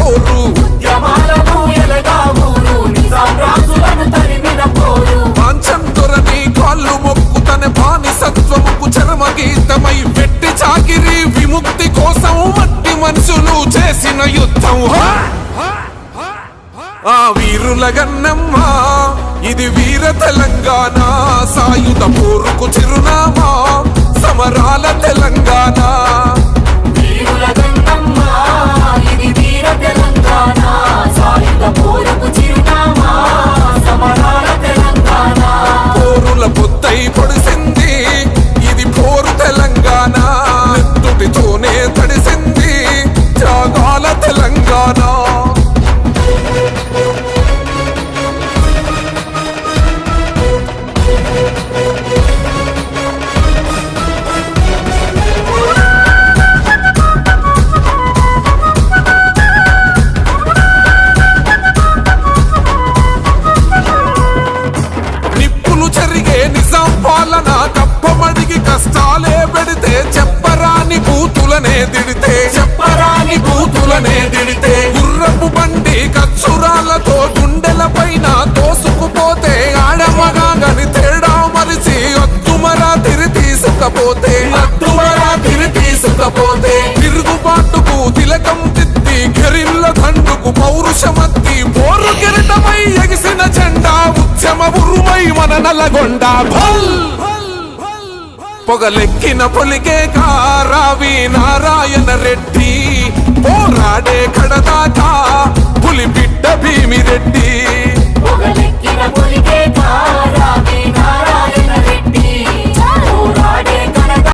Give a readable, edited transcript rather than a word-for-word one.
పోరు పాంచంతురని కాళ్ళు మొక్కుతనే బానిసత్వముకు చరమ గీతమై పెట్టి చాకిరి విముక్తి కోసం మట్టి మనుషులు చేసిన యుద్ధం ఆ వీరుల గన్నమ్మ ఇది వీర తెలంగాణ సాయుధ పోరుకు చిరునామా సమరాల తెలంగాణ పోరుల పొద్దై పొడిసింది ఇది పోరు తెలంగాణ నెత్తుటితోనే తడిసింది త్యాగాల తెలంగాణ పాలన కప్పమడిగి కష్టాలే పెడితే చెప్పరాని బూతులనే దిడితే గుర్రపు బండి కచ్చురాలతో గుండెల పైన తోసుకుపోతే ఆడమగాని తేడా మరిచి అద్దుమరా తిరి తీసుకపోతే తిరుగుబాటుకు తిలకం తిత్తి కెరిల్ల దండుకు పౌరుషమత్తి పోరు కిరీటమై ఎగిసిన జెండా ఉద్యమ ఉరుమై మన నల్లగొండ పొగలెక్కిన పొలికే కారావి నారాయణ రెడ్డి పోరాడే కడదాకా